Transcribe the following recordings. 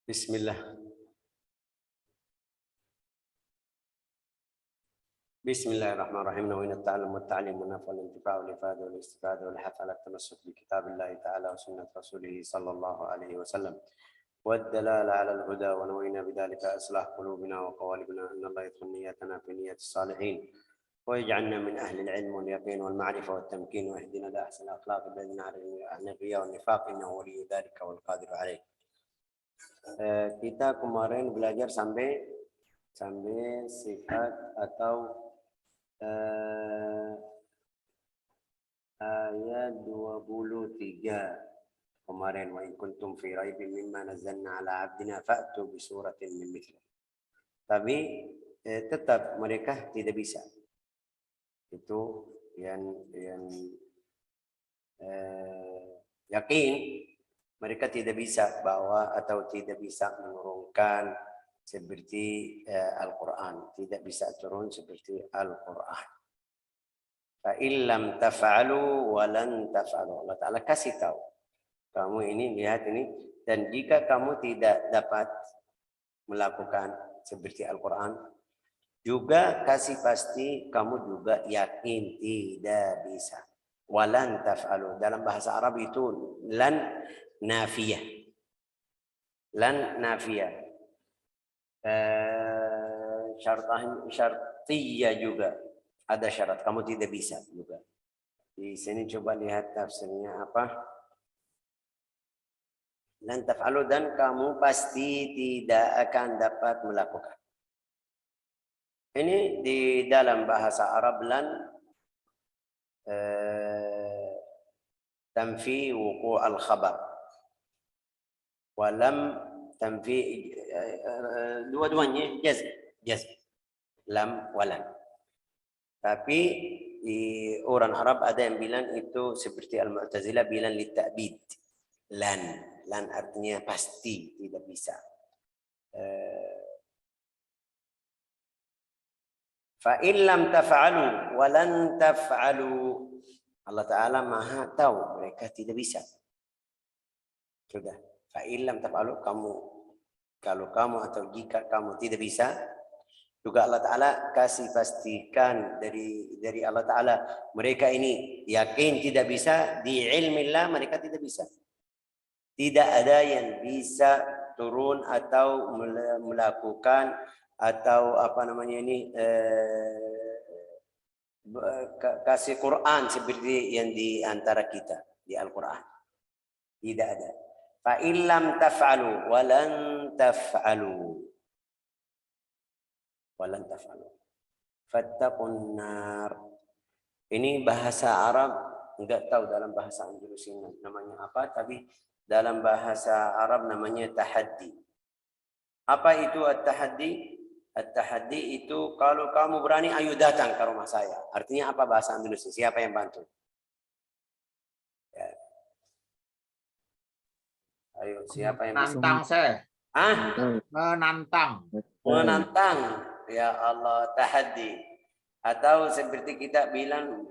Bismillah. Bismillahirrahmanirrahim. Wa inna ta'allum wa ta'lim wa nafa wal intifa'u wal ifada wal istifada wal hafa ala tamassuk bi kitabillahi ta'ala wa sunnat rasulih sallallahu alaihi wasallam. والدلالة على الهدى ونوينا بذلك إصلاح قلوبنا وقوالبنا أن الله يدخل نياتنا في نية الصالحين ويجعلنا من أهل العلم واليقين والمعرفة والتمكين ويهدنا لأحسن الأخلاق الذين عن الرياء والنفاق إنه ولي ذلك والقادر عليه. Kita kemarin belajar sampai sifat atau ayat 23 kemarin, wa in kuntum fi raibin mimma nazzalna ala abdina fa'tu bi suratin min mithlih. Tapi tetap mereka tidak bisa. Itu yang yakin mereka tidak bisa bawa atau tidak bisa menurunkan seperti Al-Quran, tidak bisa turun seperti Al-Quran. Fa illam taf'alu wa lan taf'alu. Allah Ta'ala kasih tahu. Kamu ini, lihat ini. Dan jika kamu tidak dapat melakukan seperti Al-Quran, juga kasih pasti kamu juga yakin tidak bisa. Walan taf'alu. Dalam bahasa Arab itu lan nafiyah. Lan nafiyah. Syartiyah juga. Ada syarat. Kamu tidak bisa juga. Di sini coba lihat tafsirnya apa. Lan taf'alu, dan kamu pasti tidak akan dapat melakukan. Ini di dalam bahasa Arab lan tanfi wuqu' al-khabar. Walam tanfi, dua-duanya jazm. Lam walan. Tapi di orang Arab ada yang bilang itu seperti Al-Mu'tazilah bilang li ta'bid. Lan artinya pasti tidak bisa. Fa illam taf'alu wa lan taf'alu. Allah Ta'ala Maha tahu mereka tidak bisa. Sudah. Fa illam taf'alu, kalau kamu atau jika kamu tidak bisa, juga Allah Ta'ala kasih pastikan dari Allah Ta'ala mereka ini yakin tidak bisa, di ilmillah mereka tidak bisa. Tidak ada yang bisa turun atau melakukan atau apa namanya ini kasih Quran seperti yang di antara kita di Al-Quran. Tidak ada. Fa illam taf'alu wa lan taf'alu. Wa lan taf'alu. Fattaqun nar. Ini bahasa Arab, enggak tahu dalam bahasa Inggris ini namanya apa, tapi dalam bahasa Arab namanya tahaddi. Apa itu at-tahaddi? At-tahaddi itu kalau kamu berani, ayo datang ke rumah saya. Artinya apa bahasa Indonesia? Siapa yang bantu? Ya. Ayo, siapa yang bisa? Menantang saya. Menantang. Ya Allah, tahaddi. Atau seperti kita bilang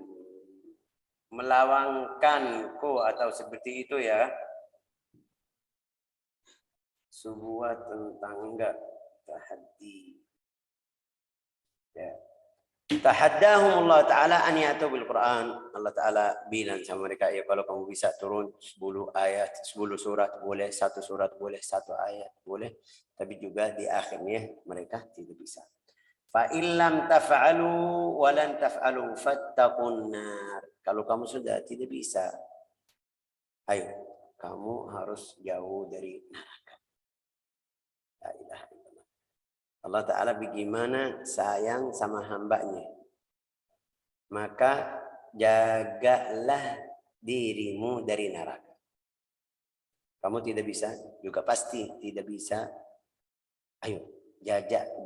melawankanku atau seperti itu ya. Sebuah tentang enggak tahaddi. Ya. Tahaddahum Allah Ta'ala an ya'tu bil Quran. Allah Ta'ala bilang sama mereka, ya kalau kamu bisa turun 10 ayat, 10 surat boleh, 1 surat boleh, 1 ayat boleh. Tapi juga di akhirnya mereka tidak bisa. Fa illam taf'alu wa lan taf'alu fattaqun nar. Kalau kamu sudah tidak bisa, ayo kamu harus jauh dari neraka. La ilaha illallah. Allah Ta'ala bagaimana sayang sama hambanya. Maka jagalah dirimu dari neraka. Kamu tidak bisa, juga pasti tidak bisa. Ayo,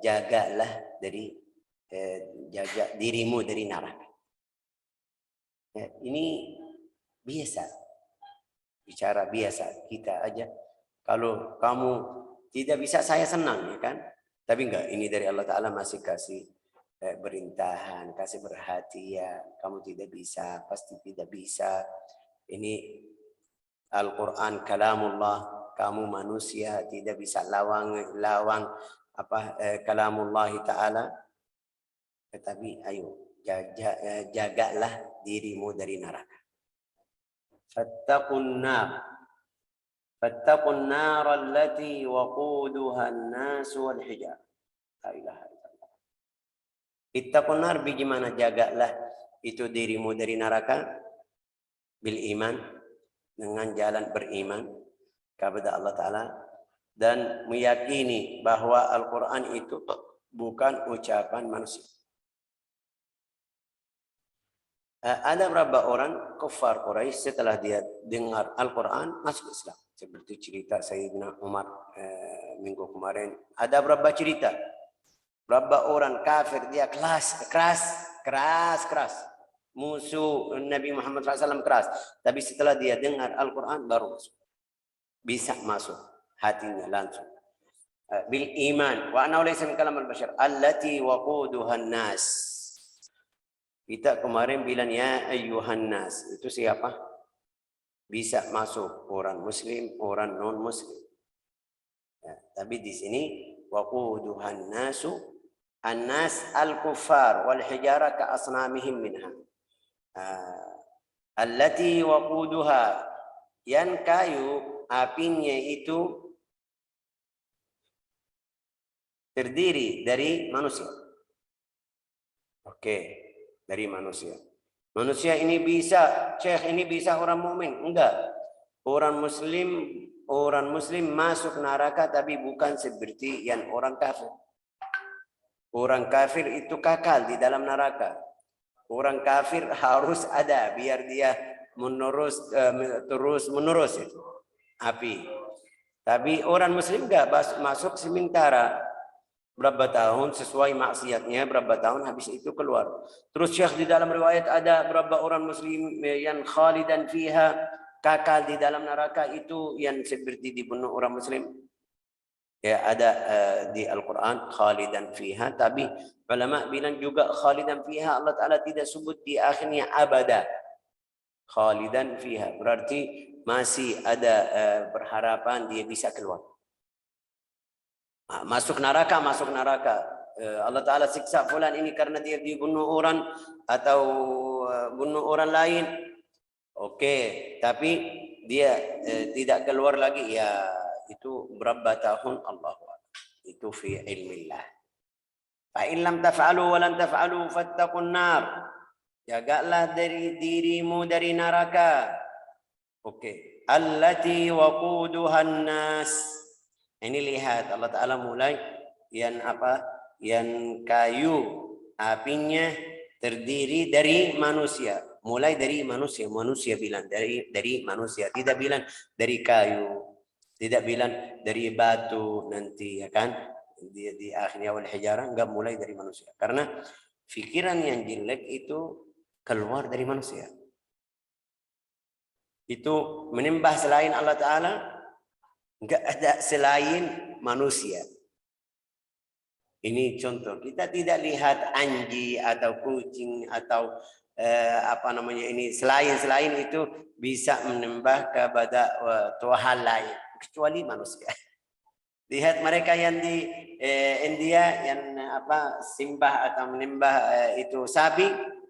jagalah dari jaga dirimu dari neraka. Ya, ini biasa. Bicara biasa kita aja. Kalau kamu tidak bisa, saya senang ya kan. Tapi enggak, ini dari Allah Ta'ala masih kasih berintahan, kasih perhatian. Kamu tidak bisa, pasti tidak bisa. Ini Al-Quran kalamullah. kamu manusia tidak bisa lawang kalamullah Ta'ala. Tetapi ayo jagalah dirimu dari neraka. Fattaqun nar allati waquduha an-nas wal hijar. La ilaha illallah. Ittaqun nar, bagaimana jagalah itu dirimu dari neraka? Bil iman, dengan jalan beriman kepada Allah Ta'ala dan meyakini bahwa Al-Quran itu bukan ucapan manusia. Ada beberapa orang kafir Quraisy setelah dia dengar Al-Quran masuk Islam. Seperti cerita Sayyidina Umar minggu kemarin. Ada beberapa cerita. Beberapa orang kafir dia keras. Musuh Nabi Muhammad SAW keras. Tapi setelah dia dengar Al-Quran baru masuk. Bisa masuk hatinya langsung. Bil iman. Wa annahu laysa min kalam al-bashar. Allati waquduha an-nas. Kita kemarin bilang ya ayyuhan nas. Itu siapa? Bisa masuk orang muslim, orang non muslim. Ya, tapi di sini waquduhan nasu an-nas al-kuffar wal hijara ka asnamihim minha. Allati waquduha, yang kayu apinya itu terdiri dari manusia. Oke. Dari manusia. Manusia ini bisa, Syekh ini bisa orang mukmin? Enggak. Orang muslim masuk neraka tapi bukan seperti yang orang kafir. Orang kafir itu kekal di dalam neraka. Orang kafir harus ada biar dia terus menerus itu api. Tapi orang muslim enggak masuk sementara. Berapa tahun sesuai maksiatnya, berapa tahun habis itu keluar. Terus Syekh di dalam riwayat ada berapa orang muslim yang khalidan fiha, kekal di dalam neraka itu yang seperti dibunuh orang muslim. Ya ada di Al-Quran khalidan fiha, tapi ulama bilang juga khalidan fiha Allah Ta'ala tidak sebut di akhirnya abada. Khalidan fiha berarti masih ada berharapan dia bisa keluar. Masuk neraka. Allah Ta'ala siksa fulan ini karena dia dibunuh orang atau bunuh orang lain. Oke, tapi dia tidak keluar lagi. Ya, itu berapa tahun Allah. Itu fi ilmillah. Fa in lam taf'alu wa lan taf'alu fattaqun nar. Jagalah dari dirimu dari neraka. Oke. Allati waquduhan nas. Ini lihat Allah Ta'ala mulai yang kayu apinya terdiri dari manusia. Mulai dari manusia bilang dari manusia, tidak bilang dari kayu, tidak bilang dari batu nanti ya kan. Di akhirnya wal hijarah enggak mulai dari manusia. Karena pikiran yang jelek itu keluar dari manusia. Itu menyembah selain Allah Ta'ala. Enggak ada selain manusia. Ini contoh. Kita tidak lihat anjing atau kucing atau ini selain itu bisa menyembah kepada Tuhan lain kecuali manusia. Lihat mereka yang di India yang simbah atau menyembah itu sapi.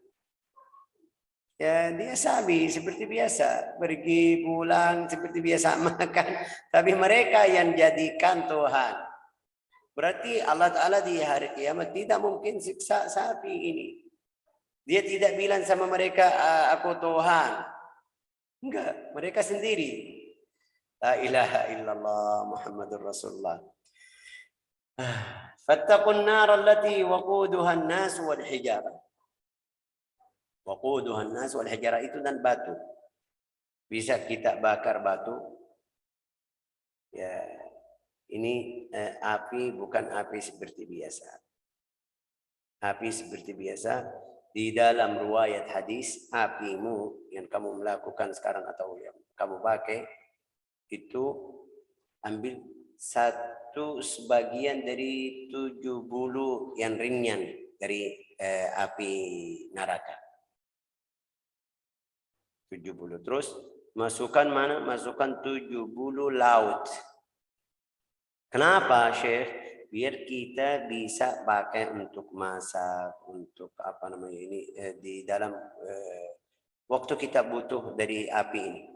Ya, dia sabi seperti biasa, pergi pulang seperti biasa makan. Tapi mereka yang jadikan Tuhan. Berarti Allah Ta'ala di hari kiamat tidak mungkin siksa sapi ini. Dia tidak bilang sama mereka, aku Tuhan. Enggak, mereka sendiri. La ilaha illallah Muhammadur Rasulullah. Fattaqun nar allati waquduha an-nas wal hijarah. Waquduhan nas wal hijarah itu dan batu. Bisa kita bakar batu. Ya, ini api bukan api seperti biasa. Api seperti biasa di dalam riwayat hadis, apimu yang kamu melakukan sekarang atau yang kamu pakai itu ambil satu sebagian dari 70 yang ringan dari api neraka. 70. Terus Masukkan mana? Masukkan 70 laut. Kenapa, Syekh? Biar kita bisa pakai untuk masak, untuk apa namanya ini di dalam waktu kita butuh dari api ini.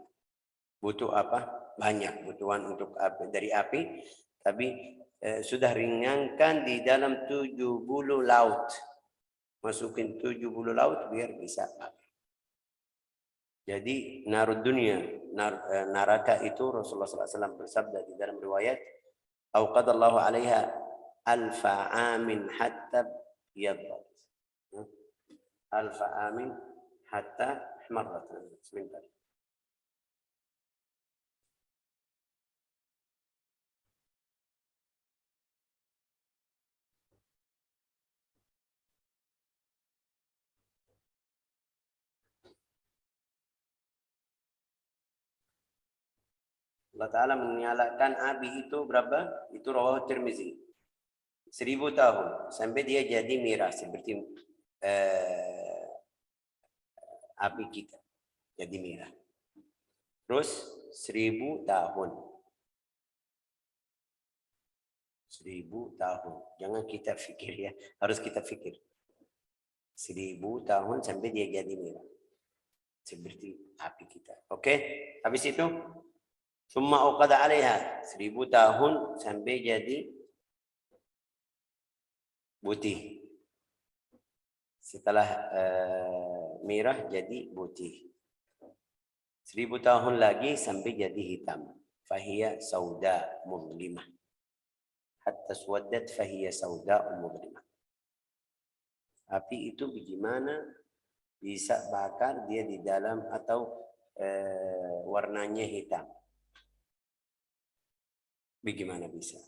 Butuh apa? Banyak butuhan untuk api, dari api, tapi sudah ringankan di dalam 70 laut. Masukin 70 laut biar bisa pakai. Jadi narud dunia, neraka itu Rasulullah SAW bersabda di dalam riwayat, "Auqadallahu 'alaiha alfa amin hatta yaddat." Alfa amin hatta ihmarrat. Sebentar. Allah Ta'ala menyalakan api itu berapa? Itu rawahu Tirmizi. 1000 tahun sampai dia jadi merah seperti api kita jadi merah. Terus 1000 tahun. 1000 tahun. Jangan kita fikir ya, harus kita fikir. 1000 tahun sampai dia jadi merah. Seperti api kita. Oke? Habis itu summa uqada 'alaiha 1000 tahun sampai jadi putih. Setelah merah jadi putih. 1000 tahun lagi sampai jadi hitam. Fahiya sauda mudlimah. Hatta swaddat fahiya sauda mudlimah. Api itu bagaimana bisa bakar dia di dalam atau warnanya hitam. Bagaimana bisa?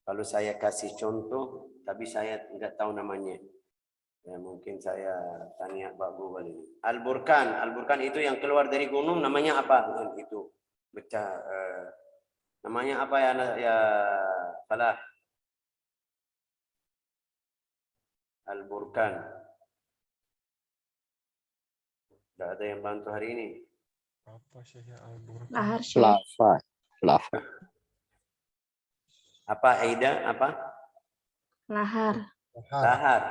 Kalau saya kasih contoh, tapi saya tidak tahu namanya. Ya, mungkin saya tanya Pak Google ini. Al-Burkan. Al-Burkan itu yang keluar dari gunung namanya apa? Itu baca namanya apa ya Falah? Al-Burkan. Tidak ada yang bantu hari ini. Apa Syekh Al-Burkan? Lahar, Lava. Lava. Apa Aida? Apa? lahar. Lahar.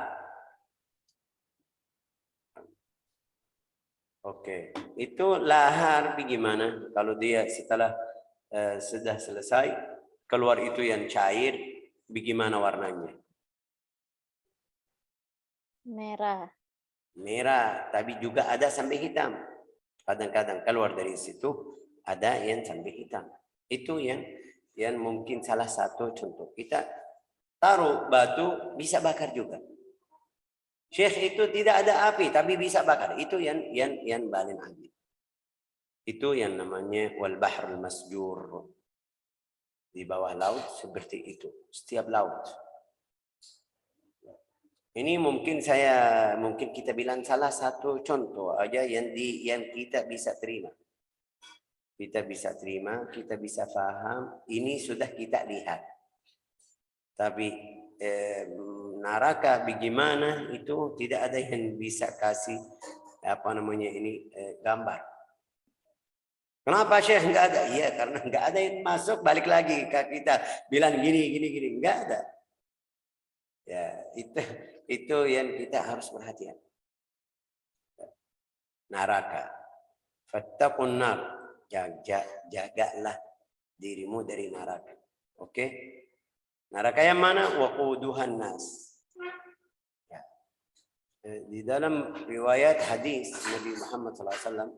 Oke, itu lahar bagaimana? Kalau dia setelah sudah selesai keluar itu yang cair, bagaimana warnanya? Merah. Merah, tapi juga ada sampai hitam. Kadang-kadang keluar dari situ ada yang sampai hitam. Itu yang mungkin salah satu contoh. Kita taruh batu bisa bakar juga. Syekh itu tidak ada api tapi bisa bakar. Itu yang paling adil. Itu yang namanya wal bahrul masjur. Di bawah laut seperti itu. Setiap laut. Ini mungkin kita bilang salah satu contoh aja yang kita bisa terima. Kita bisa terima, kita bisa paham. Ini sudah kita lihat. Tapi neraka bagaimana itu tidak ada yang bisa kasih gambar. Kenapa Syekh enggak ada? Iya, karena enggak ada yang masuk balik lagi ke kita bilang gini, enggak ada. Ya, itu yang kita harus perhatian. Neraka. Fattaqun nar. Jagalah dirimu dari neraka. Oke? Neraka yang mana? Waquduhan nas. Ya. Di dalam riwayat hadis Nabi Muhammad SAW,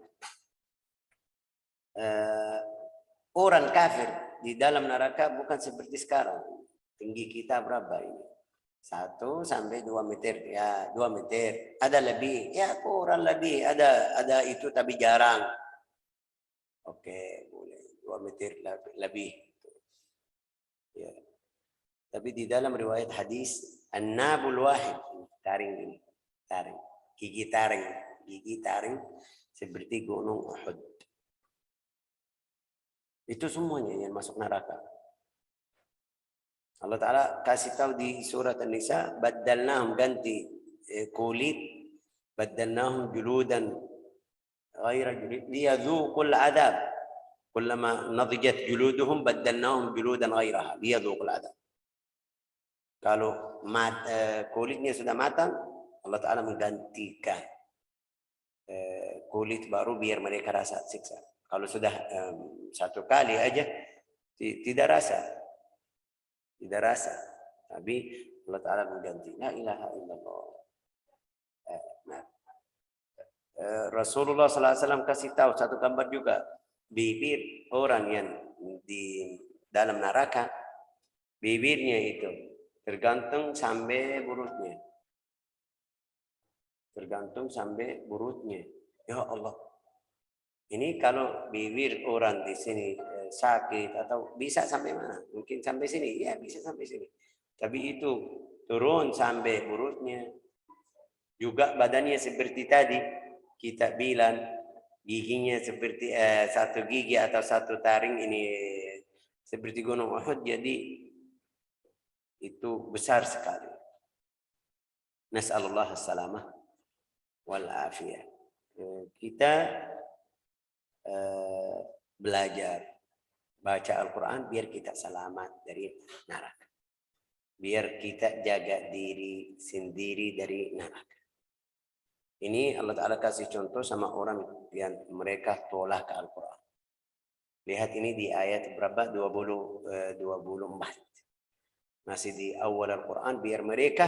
orang kafir di dalam neraka bukan seperti sekarang. Tinggi kita berapa ini? 1 sampai 2 meter. Ya, 2 meter. Ada lebih. Ya, kurang lebih. Ada itu tapi jarang. Oke, boleh. 2 meter lebih. Ya. Tapi di dalam riwayat hadis, an-nabul wahid, taring ini, taring, gigi taring seperti gunung Uhud. Itu semuanya yang masuk neraka. Allah Ta'ala kasih tahu di surat An-Nisa, baddalnahum ganti kulit, baddalnahum juludan ghaira liyadzuqul adab. Kullama nadijat juluduhum baddalnahum juludan ghairaha liyadzuqul adab. Kalau kulitnya sudah matang, Allah Ta'ala menggantikan kulit baru biar mereka rasa siksa. Kalau sudah satu kali aja tidak rasa. Tidak rasa. Tapi Allah Ta'ala mengganti. La ilaha illallah. Rasulullah SAW kasih tahu satu gambar juga. Bibir orang yang di dalam neraka, bibirnya itu tergantung sampai mulutnya. Tergantung sampai mulutnya. Ya Allah. Ini kalau bibir orang di sini sakit atau bisa sampai mana? Mungkin sampai sini. Ya, bisa sampai sini. Tapi itu turun sampai mulutnya. Juga badannya seperti tadi kita bilang giginya seperti satu gigi atau satu taring ini seperti gunung Uhud, jadi itu besar sekali. Nas'alullah as-salamah wal afiyah. Kita belajar baca Al-Quran biar kita selamat dari neraka. Biar kita jaga diri sendiri dari neraka. Ini Allah Ta'ala kasih contoh sama orang yang mereka tolak ke Al-Quran. Lihat ini di ayat berapa? 24. Masih di awal Al-Quran biar mereka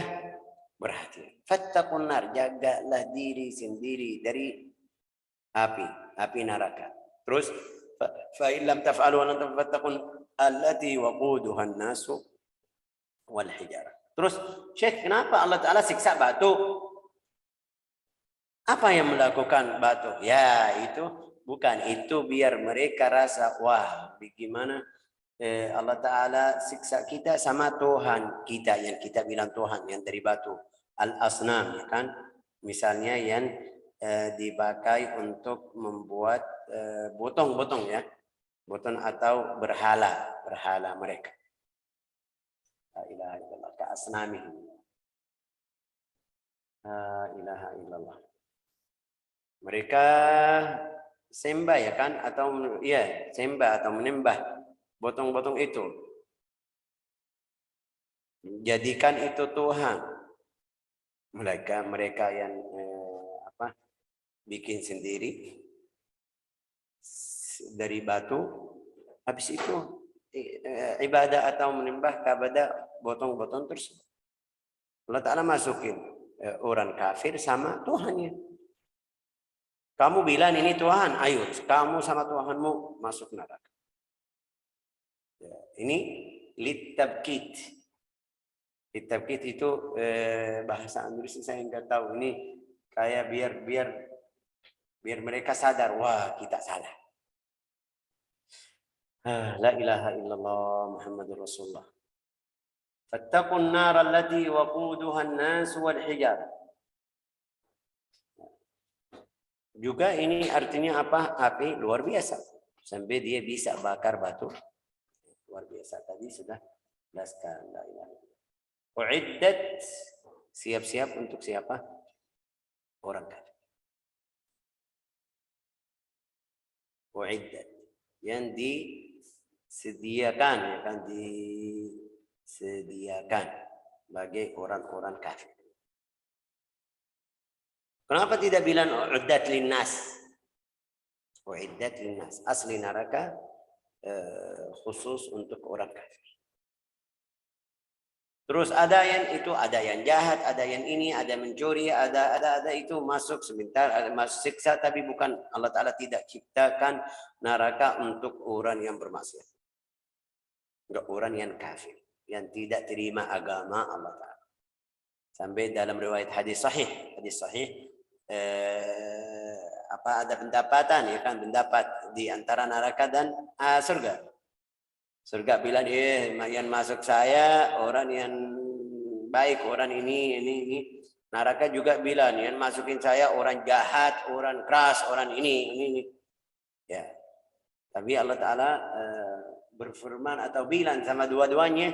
berhati. Fattaqun nar, jagalah diri sendiri dari api neraka. Terus fa in lam taf'alu wa lam tafattaqun allati waquduha an-nasu wal hijarah. Terus Syekh, kenapa Allah Ta'ala siksa batu? Apa yang melakukan batu? Ya, itu bukan. Itu biar mereka rasa, wah, bagaimana Allah Ta'ala siksa kita sama Tuhan kita, yang kita bilang Tuhan, yang dari batu. Al-asnam, ya kan? Misalnya yang dipakai untuk membuat botong-botong, ya. Botong atau berhala mereka. La ilaha illallah, ka-asnamih. La ilaha illallah. Mereka sembah, ya kan, atau ya sembah atau menyembah botong-botong itu, jadikan itu Tuhan. Mereka yang bikin sendiri dari batu, habis itu ibadah atau menyembah kepada botong-botong tersebut. Allah Ta'ala masukin orang kafir sama Tuhannya. Kamu bilang ini Tuhan, ayo kamu sama Tuhanmu masuk neraka. Ya, ini litabkit. Litabkit itu bahasa Indonesia saya enggak tahu. Ini kayak biar mereka sadar, wah kita salah. La ilaha illallah Muhammadur Rasulullah. Fattaqun nar allati waquduha an-nas wal hijarah. Juga ini artinya apa? Api luar biasa. Sampai dia bisa bakar batu. Luar biasa. Tadi sudah jelaskan. Uiddat, siap-siap untuk siapa? Orang kafir. Uiddat, yang disediakan, ya kan, disediakan bagi orang-orang kafir. Kenapa tidak bilang uiddat linnas? Uiddat linnas. Asli neraka khusus untuk orang kafir. Terus ada yang itu, ada yang jahat, ada yang ini, ada mencuri, ada itu masuk sebentar, ada masuk siksa, tapi bukan, Allah Ta'ala tidak ciptakan neraka untuk orang yang bermaksiat. Untuk orang yang kafir, yang tidak terima agama Allah Ta'ala. Sampai dalam riwayat hadis sahih ada pendapatan, ya kan, pendapat di antara neraka dan surga. Surga bilang, yang masuk saya orang yang baik, orang ini. Neraka juga bilang, yang masukin saya orang jahat, orang keras, orang ini. Ya. Tapi Allah Ta'ala berfirman atau bilang sama dua-duanya,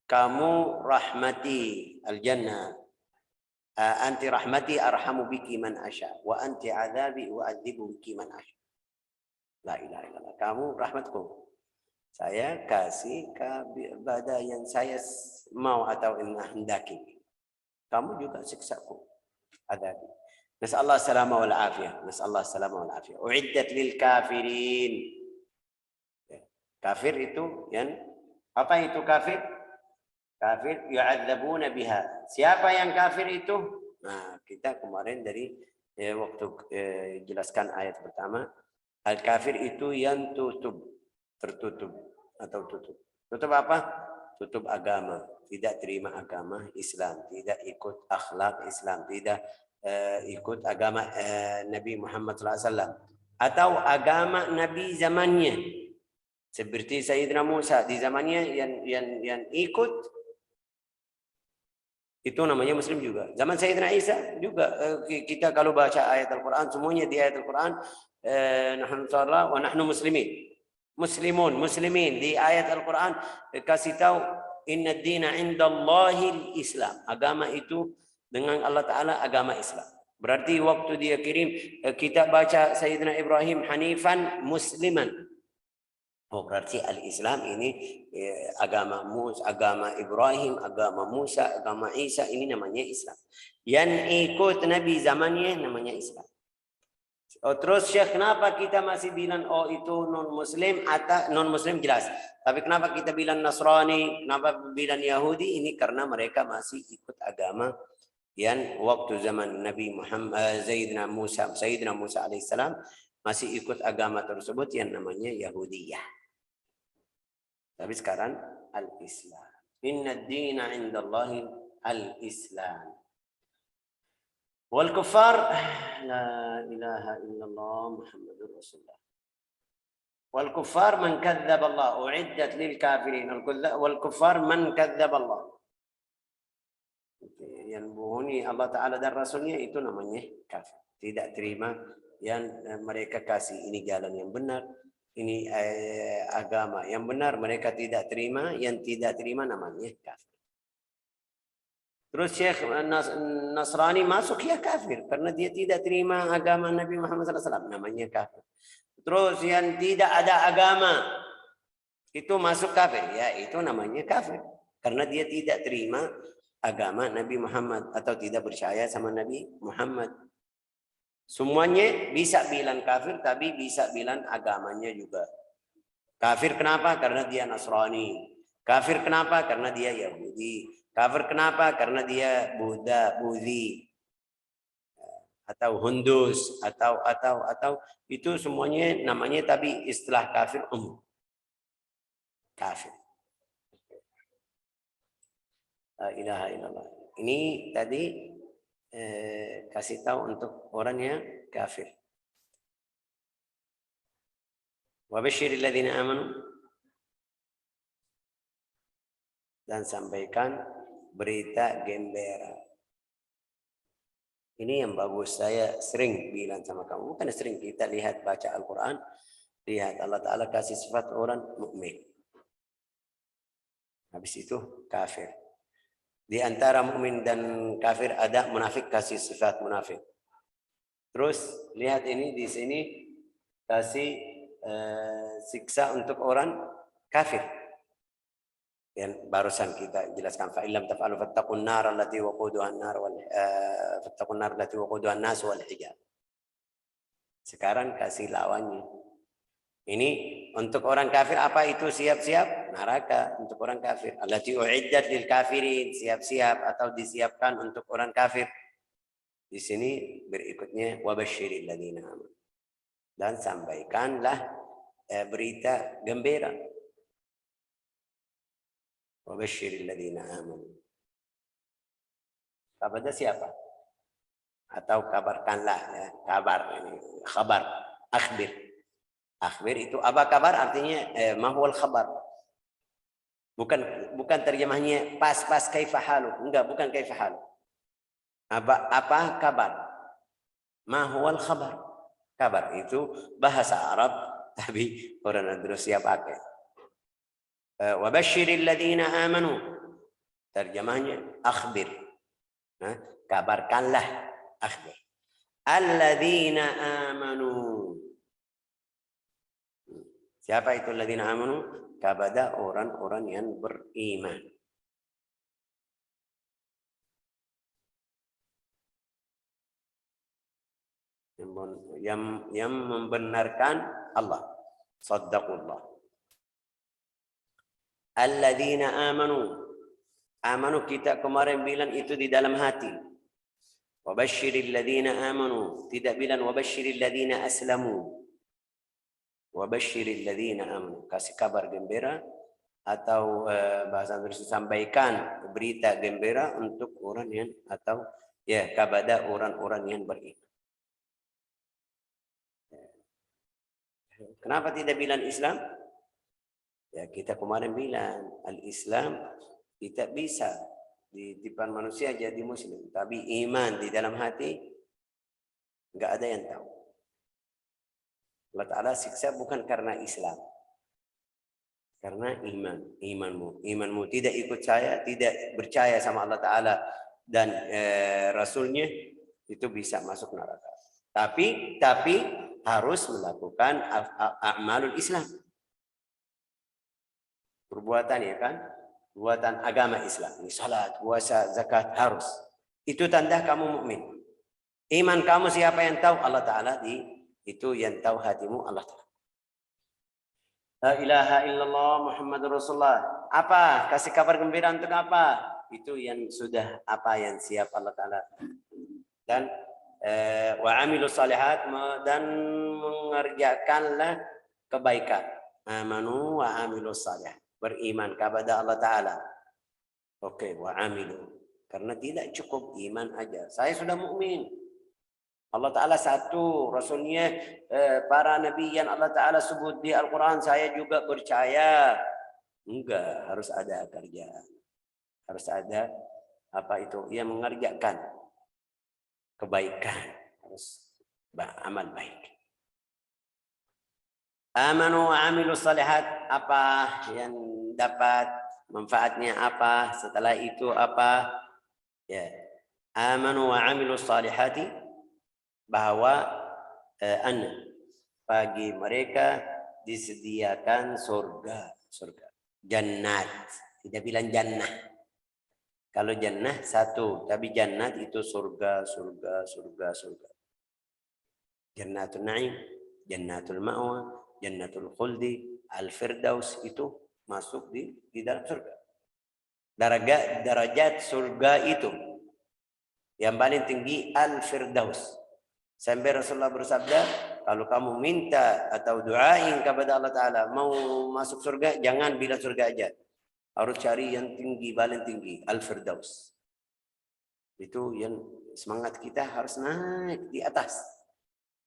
kamu rahmati al-jannah. anti rahmati arhamu biki man asya wa anti adzabi u'adzibu biki man asya. La ilaha illallah. Kamu rahmatku. Saya kasih kepada yang saya mau atau hendaki. Kamu juga siksaku. Adabi. Nas'allahu salama wal afiyah. Nas'allahu salama wal afiyah. Uiddat lil kafirin. Kafir itu yang apa itu kafir? Kafir yu'adzabuna biha. Siapa yang kafir itu? Nah, kita kemarin dari waktu jelaskan ayat pertama, al kafir itu yang tertutup atau tutup. Tutup apa? Tutup agama, tidak terima agama Islam, tidak ikut akhlak Islam, tidak ikut agama Nabi Muhammad SAW atau agama Nabi zamannya. Seperti Sayyidina Musa di zamannya yang ikut itu namanya Muslim juga. Zaman Sayyidina Isa juga kita kalau baca ayat Al-Quran semuanya di ayat Al-Quran nahnu sallallahu wa nahnu muslimin. Muslimin di ayat Al-Quran kasih tahu inna ad-dina 'indallahi al-Islam. Agama itu dengan Allah Taala agama Islam. Berarti waktu dia kirim kita baca Sayyidina Ibrahim hanifan musliman. Oh, berarti al-Islam ini agama agama Ibrahim, agama Musa, agama Isa ini namanya Islam. Yang ikut Nabi zamannya namanya Islam. Oh, terus Syekh, kenapa kita masih bilang oh itu non Muslim atau non Muslim jelas. Tapi kenapa kita bilang Nasrani, kenapa bilang Yahudi? Ini karena mereka masih ikut agama yang waktu zaman Nabi Muhammad Sayyidina Musa alaihissalam masih ikut agama tersebut yang namanya Yahudiyah. Tapi sekarang al-Islam. Inna ad-dina 'indallahi al-Islam. Wal kuffar la ilaha illallah Muhammadur Rasulullah. Wal kuffar man kadzdzaba Allah u'iddat lil kafirin. Wal kuffar man kadzdzaba Allah. Yang bohongi Allah Ta'ala dan Rasulnya itu namanya kafir. Tidak terima yang mereka kasih ini jalan yang benar. Ini agama yang benar mereka tidak terima, yang tidak terima namanya kafir. Terus Syekh Nasrani masuk ya kafir karena dia tidak terima agama Nabi Muhammad SAW, namanya kafir. Terus yang tidak ada agama itu masuk kafir, ya itu namanya kafir karena dia tidak terima agama Nabi Muhammad atau tidak percaya sama Nabi Muhammad. Semuanya bisa bilang kafir, tapi bisa bilang agamanya juga. Kafir kenapa? Karena dia Nasrani. Kafir kenapa? Karena dia Yahudi. Kafir kenapa? Karena dia Buddha, Budi, atau Hundus, atau itu semuanya namanya, tapi istilah kafir umum. Kafir. La ilaha illallah. Ini tadi kasih tahu untuk orang yang kafir. Wa basyiril ladzina amanu, dan sampaikan berita gembira. Ini yang bagus, saya sering bilang sama kamu, bukan sering, kita lihat baca Al-Quran, lihat Allah Ta'ala kasih sifat orang mukmin. Habis itu kafir. Di antara mukmin dan kafir ada munafik, kasih sifat munafik. Terus lihat ini di sini kasih siksa untuk orang kafir. Yang barusan kita jelaskan, fa illam taf'alu fattaqun nar allati waquduha an-nar wal fattaqun nar allati waquduha an-nas wal hijab. Sekarang kasih lawannya. Ini untuk orang kafir apa itu? Siap-siap neraka untuk orang kafir. Allati u'iddat lil kafirin, siap-siap atau disiapkan untuk orang kafir. Di sini berikutnya wa basyiril ladzina amanu. Dan sampaikanlah berita gembira. Wa basyiril ladzina amanu. Kepada siapa? Atau kabarkanlah ya, kabar ini, khabar, akhbir. Akhbir itu apa kabar artinya mahwal khabar. Bukan terjemahnya pas kaifa halu. Enggak, bukan kaifa halu. Apa kabar? Mahwal khabar. Kabar itu bahasa Arab tapi orang Indonesia pakai. Wa basyiril ladzina amanu. Terjemahnya akhbir. Kabarkanlah akhir. Alladzina amanu. Siapa itu alladzina amanu? Kepada orang-orang yang beriman. Yang membenarkan Allah. Saddaqullah. Alladzina amanu. Amanu kita kemarin bilang itu di dalam hati. Wabashshiril ladzina amanu. Tidak bilang wabashshiril ladzina aslamu. Wabashshiril ladzina amanu. Kasih kabar gembira atau bahasa Inggris sampaikan berita gembira untuk orang yang atau ya kepada orang-orang yang beriman. Kenapa tidak bilang Islam? Ya kita kemarin bilang al-Islam tidak bisa di depan manusia jadi muslim, tapi iman di dalam hati enggak ada yang tahu. Allah Ta'ala siksa bukan karena Islam, karena imanmu tidak ikut saya, tidak percaya sama Allah Ta'ala dan Rasulnya, itu bisa masuk neraka. Tapi harus melakukan a'malul Islam, perbuatan ya kan, perbuatan agama Islam, ini salat, puasa, zakat harus. Itu tanda kamu mukmin. Iman kamu siapa yang tahu? Allah Ta'ala. Itu yang tahu hatimu, Allah Ta'ala. La ilaha illallah Muhammadur Rasulullah. Apa? Kasih kabar gembira untuk apa? Itu yang sudah apa yang siap Allah Ta'ala. Dan wa amilus salihat, dan mengerjakanlah kebaikan. Amanu wa amilus salihat. Beriman kepada Allah Ta'ala. Oke, wa amilu. Karena tidak cukup iman aja. Saya sudah mukmin. Allah Ta'ala satu, Rasulnya, para nabi yang Allah Ta'ala sebut di Al-Quran, saya juga percaya. Enggak, harus ada kerjaan. Harus ada apa itu? Yang mengerjakan kebaikan. Harus beramal baik. Amanu wa amilu salihat. Apa yang dapat manfaatnya apa? Setelah itu apa? Ya. Amanu wa amilu salihati. Bahwa bagi mereka disediakan surga. Jannat. Tidak bilang jannah. Kalau jannah satu, tapi jannat itu surga. Jannatul Na'im, Jannatul Ma'wa, Jannatul Khuldi, Al-Firdaus itu masuk di dalam surga. Derajat surga itu yang paling tinggi Al-Firdaus. Sampai Rasulullah bersabda, kalau kamu minta atau doain kepada Allah Ta'ala mau masuk surga, jangan bilang surga aja. Harus cari yang tinggi, paling tinggi, Al-Firdaus. Itu yang semangat kita harus naik di atas.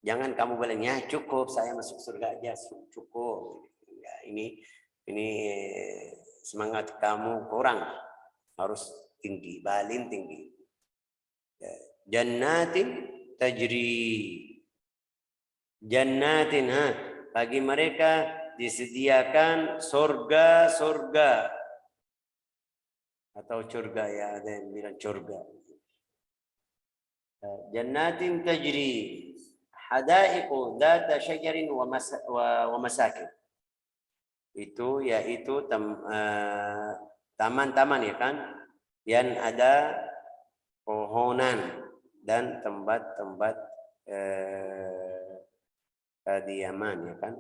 Jangan kamu bilang, ya cukup, saya masuk surga aja, cukup. Ya, ini semangat kamu kurang. Harus tinggi, paling tinggi. Ya. Jannatin tajri. Jannatin, bagi mereka disediakan surga. Atau surga, ya ada yang bilang surga. Jannatin tajri. Hadaiqu dzata syajarin wa masakin. Itu yaitu taman-taman ya kan, yang ada pohonan dan tempat-tempat kediaman ya kan.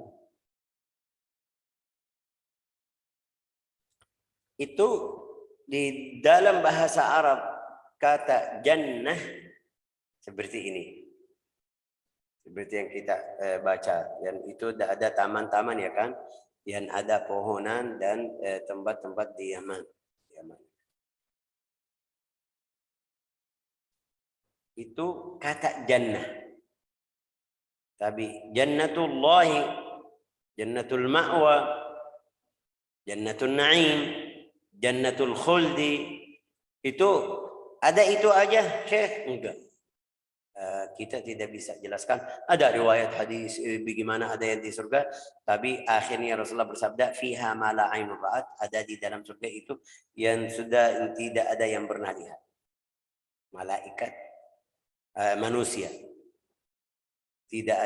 Itu di dalam bahasa Arab kata jannah seperti ini. Seperti yang kita baca, dan itu ada taman-taman ya kan, yang ada pohonan dan tempat-tempat diaman. Itu kata jannah. Tapi jannatullahi, jannatul ma'wa, jannatul na'im, jannatul khuldi, itu ada itu aja, Syekh? Enggak. Kita tidak bisa jelaskan. Ada riwayat hadis bagaimana ada yang di surga, tapi akhirnya Rasulullah bersabda, fiha ma la ainun ra'at, ada di dalam surga itu yang sudah tidak ada yang pernah lihat. malaikat, manusia. Tidak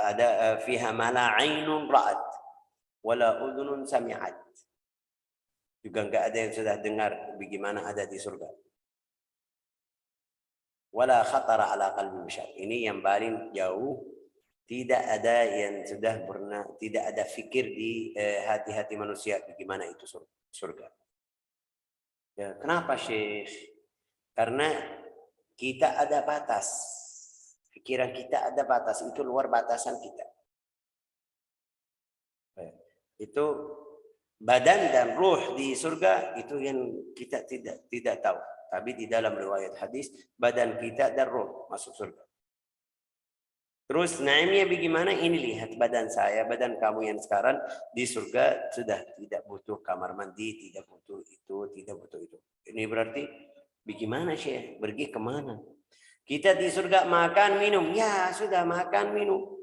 ada fiha ma la ainun ra'at wala udhunun sami'at. Juga enggak ada yang sudah dengar bagaimana ada di surga. Wala khatara ala qalbi bashar. Ini yang paling jauh. Tidak ada yang sudah pernah, tidak ada fikir di hati-hati manusia bagaimana itu surga. Ya, kenapa Syekh? Karena kita ada batas. Pikiran kita ada batas, itu luar batasan kita. Itu badan dan ruh di surga itu yang kita tidak tahu. Tapi di dalam riwayat hadis, badan kita dan ruh masuk surga. Terus naimnya bagaimana? Ini lihat badan saya, badan kamu yang sekarang di surga sudah tidak butuh kamar mandi, tidak butuh itu, tidak butuh itu. Ini berarti bagaimana Syekh? Pergi kemana? Kita di surga makan minum, ya sudah makan minum.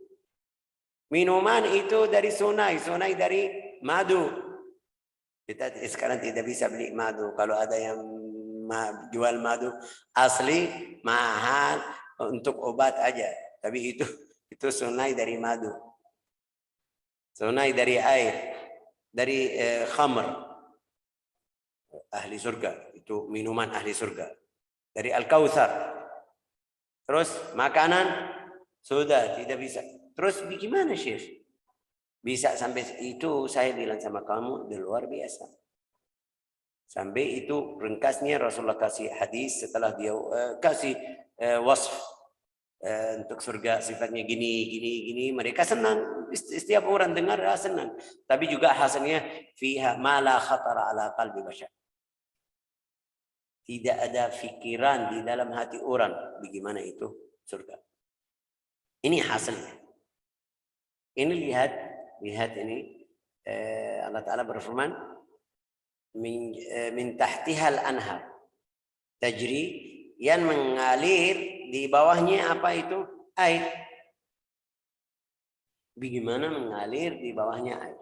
Minuman itu dari sunai dari madu. Kita sekarang tidak bisa beli madu. Kalau ada yang jual madu asli mahal untuk obat aja. Tapi itu sunai dari madu. Sunai dari air, dari khamr. Ahli surga, itu minuman ahli surga. Dari Al-Kautsar. Terus makanan sudah tidak bisa. Terus bagaimana Syekh? Bisa sampai itu saya bilang sama kamu di luar biasa. Sampai itu ringkasnya Rasulullah kasih hadis setelah dia kasih wasf untuk surga sifatnya gini. Mereka senang. Setiap orang dengar senang. Tapi juga hasilnya fiha ma la khatara ala qalbi bashar. Tidak ada fikiran di dalam hati orang bagaimana itu surga. Ini hasilnya. Ini lihat ini Allah Ta'ala berfirman min tahtihal anhar tajri, yang mengalir di bawahnya apa itu? Air. Bagaimana mengalir di bawahnya air?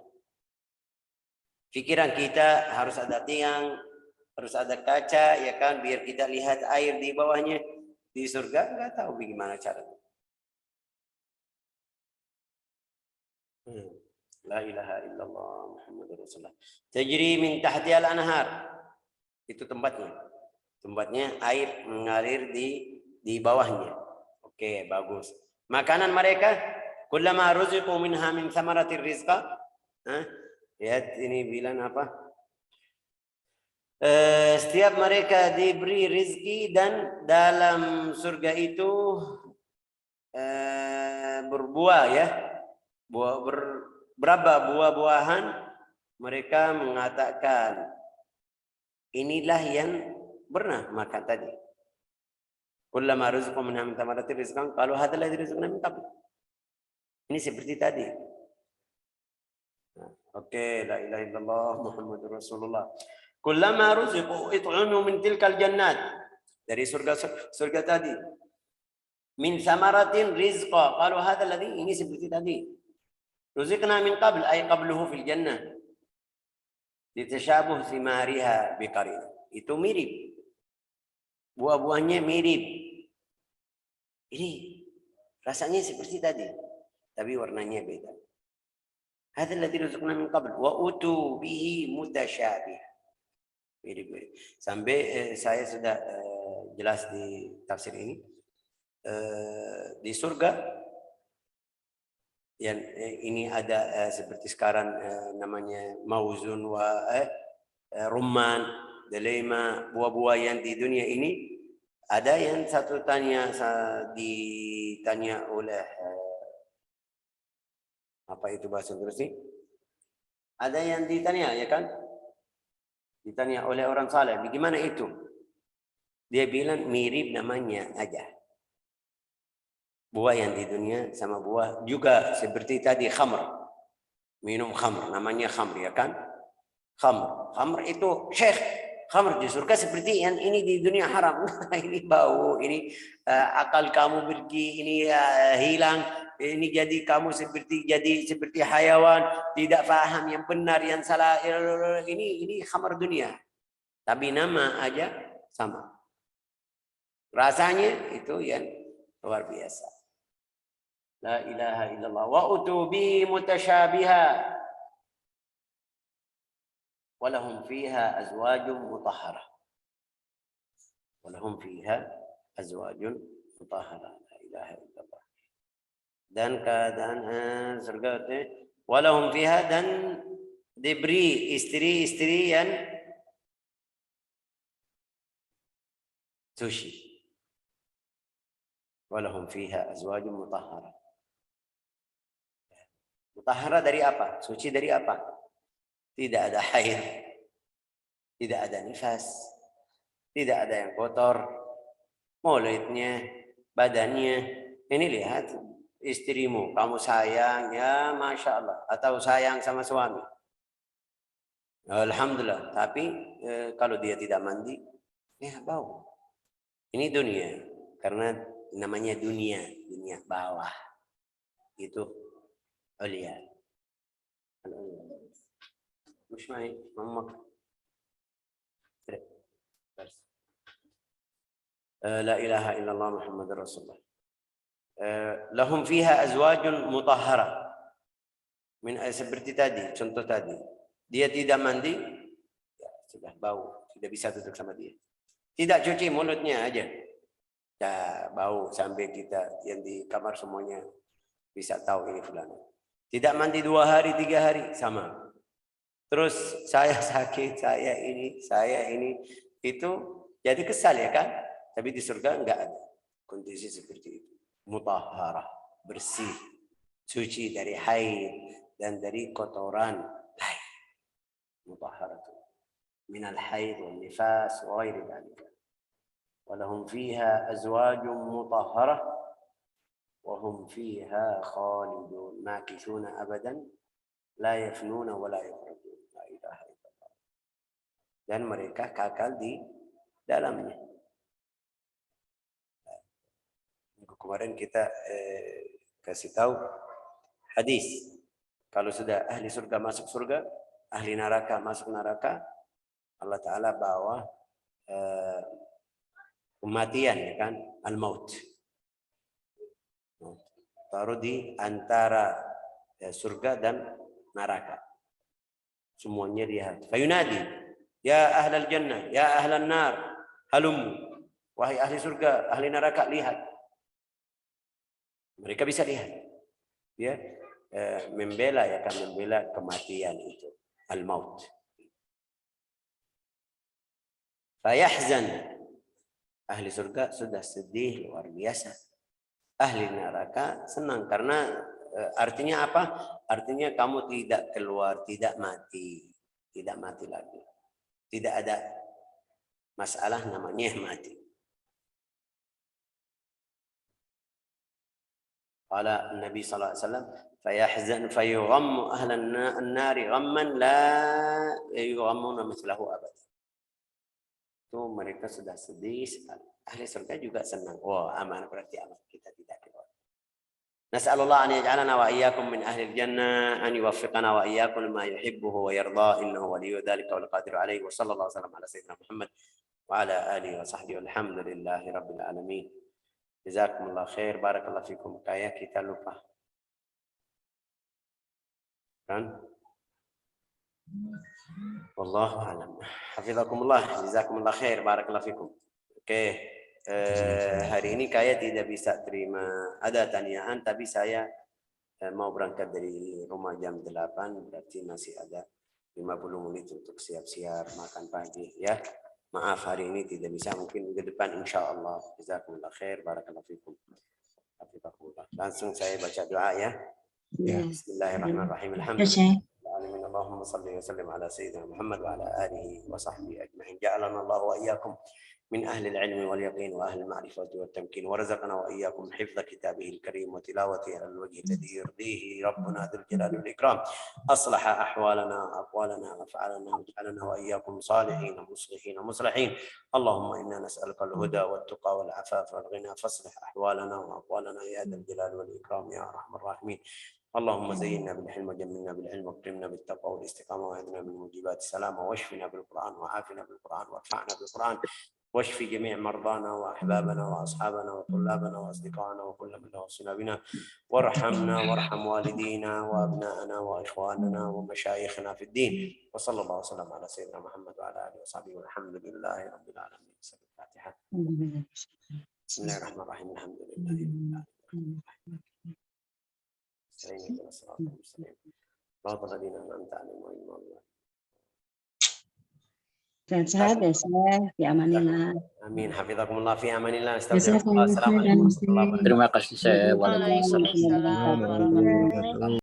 Pikiran kita harus ada tiang, harus ada kaca, ya kan, biar kita lihat air di bawahnya. Di surga nggak tahu bagaimana caranya. La ilaha illallah Muhammadur Rasulullah. Tajri min tahtihal anhar. Itu tempatnya. Tempatnya air mengalir di bawahnya. Oke, bagus. Makanan mereka kullama ruziqu minha min thamaratir rizqa. Lihat ini bilang apa? Setiap mereka diberi rezeki dan dalam surga itu berbuah ya. Berapa buah-buahan, mereka mengatakan inilah yang pernah makan tadi. Kullama rizqu minha min thamaratir rizqan qalu hadzal ladzi rizqna min qabl. Ini seperti tadi. Oke, la ilaha illallah Muhammadur Rasulullah. Kullama ruziqu it'unu min tilkal jannat. Dari surga tadi. Min samaratin rizqa. Qalu hadzal ladzi, ini seperti tadi. Ruziqna min qabl ay qabluhu fil jannah. Litashabuh thimariha biqarin. Itu mirip. Buah-buahnya mirip. Ini rasanya seperti tadi, tapi warnanya beda. Hadzal ladzi ruziqna min qabl wa utu bihi mutasyabih. Mirip-mirip. Sampai saya sudah jelas di tafsir ini. Di surga yang ini ada seperti sekarang namanya mauzun wa rumman, delima, buah-buah yang di dunia ini ada yang satu ditanya oleh apa itu bahasa Inggris? Ada yang ditanya ya kan? Ditanya oleh orang saleh, bagaimana itu? Dia bilang mirip namanya aja. Buah yang di dunia sama buah juga seperti tadi khamr. Minum khamr, namanya khamr ya kan? Khamr. Khamr itu syekh. Khamr di surga seperti yang ini di dunia haram. Ini bau, ini akal kamu pergi, ini hilang. Ini jadi kamu seperti hayawan, tidak paham yang benar, yang salah. Ini khamr dunia. Tapi nama aja sama. Rasanya itu yang luar biasa. La ilaha illallah. Wa utubi mutasyabiha. Walahum fiha azwajun mutahharah. Walahum fiha azwajun mutahharah. La ilaha illallah. Dan keadaan surga itu walahum fiha, dan diberi istri-istri yang suci. Walahum fiha azwajun mutahharah. Mutahharah dari apa? Suci dari apa? Tidak ada haid, tidak ada nifas, tidak ada yang kotor, mulutnya, badannya. Ini lihat istrimu, kamu sayang, ya Masya Allah. Atau sayang sama suami. Alhamdulillah. Tapi kalau dia tidak mandi, ya bau. Ini dunia. Karena namanya dunia bawah. Itu ulia. مش معي امك لا اله الا الله محمد رسول الله لهم فيها ازواج مطهره من seperti tadi contoh tadi, dia tidak mandi ya sudah bau, tidak bisa duduk sama dia, tidak cuci mulutnya aja ya bau, sampai kita yang di kamar semuanya bisa tahu ini fulan. Tidak mandi 2 hari 3 hari sama. Terus saya sakit, saya ini, itu jadi kesal ya kan? Tapi di surga enggak ada kondisi seperti itu. Mutahharah, bersih, suci dari haid dan dari kotoran lain. Mutahharah minal haid wal nifas wa ghairi dzalika. Walahum fiha azwajun mutahharah wa hum fiha khalidun makithuna abadan la yafnuna wa la yafrajun. Dan mereka kekal di dalamnya. Kemarin kita kasih tahu hadis, kalau sudah ahli surga masuk surga, ahli neraka masuk neraka, Allah Ta'ala bawa kematian, ya kan, al-maut, taruh di antara surga dan neraka, semuanya lihat. Fayunadi, ya ahlal jannah, ya ahlan nar, halum, wahai ahli surga, ahli neraka, lihat. Mereka bisa lihat, ya, membela, ya kan, membela kematian itu, al-maut. Fayahzan, ahli surga sudah sedih luar biasa. Ahli neraka senang karena artinya apa? Artinya kamu tidak keluar, tidak mati lagi. Tidak ada masalah namanya mati. Qala Nabi sallallahu alaihi wasallam, fayahzan fayughammu ahlan an-nari ghamman la yughammuna mithlahu abad. Itu mereka sudah sedih sekali. Ahli surga juga senang. Wah, aman, berarti aman, kita tidak keluar. Nas'alullah an yaj'alana wa iyyakum min ahli al-jannah, an yuwaffiqana wa iyyakum lima yuhibbuhu wa yarda, innahu waliyyu dzalika wal qadiru alaihi. Wa sallallahu alaihi wasallam ala sayyidina Muhammad wa ala alihi wa sahbihi, walhamdulillahi rabbil alamin. Jazakumullah khair, barakallahu fikum. Kayak kita lupa kan? Wallahu a'lam. Hafizakumullah, jazakumullah khair, barakallahu fikum. Oke. Hari ini kayak tidak bisa terima ada tanyaan, tapi saya mau berangkat dari rumah jam 8, berarti masih ada 50 menit untuk siap-siap makan pagi ya. Maaf hari ini tidak bisa, mungkin ke depan insyaallah. Jazakumullah khair, barakallahu fikum. Hafizakumullah. Langsung saya baca doa ya. Bismillahirrahmanirrahim. Alhamdulillah. Allahumma salli wa sallim ala sayyidina Muhammad wa ala alihi wa sahbihi ajma'in. Ja'alana Allah wa iyyakum من أهل العلم واليقين وأهل المعرفة والتمكين، ورزقنا وإياكم حفظ كتابه الكريم وتلاوته على الوجه الذي يرضيه ربنا ذو الجلال والإكرام. أصلح أحوالنا وأقوالنا وأفعالنا واجعلنا وإياكم صالحين مصلحين مصلحين. اللهم إنا نسألك الهدى والتقى والعفاف والغنى، فاصلح أحوالنا وأقوالنا يا ذا الجلال والإكرام يا أرحم الراحمين. اللهم زينا بالحلم وجملنا بالعلم واكرمنا بالتقوى والاستقامة وأعذنا من موجبات السلامة، واشفنا بالقرآن وعافنا بالقرآن وارفعنا بالقرآن واشف جميع مرضانا وأحبابنا وأصحابنا وطلابنا وأصدقائنا وكل من توصل بنا، وارحمنا وارحم والدينا وأبناءنا وإخواننا ومشايخنا في الدين. وصلى الله وسلم على سيدنا محمد وعلى آله وصحبه والحمد لله رب العالمين. الفاتحة. بسم الله الرحمن الرحيم. الحمد لله رب العالمين. استعينوا بالصراط المستقيم صراط الذين أنعمت عليهم غير المغضوب عليهم. Sehat-sehat ya, Syekh. Fi amanillah. Amin. Hafizakumullah fi amanillah. Astagfirullah. Assalamualaikum warahmatullahi wabarakatuh. Terima kasih saya. Waalaikumsalam warahmatullahi wabarakatuh.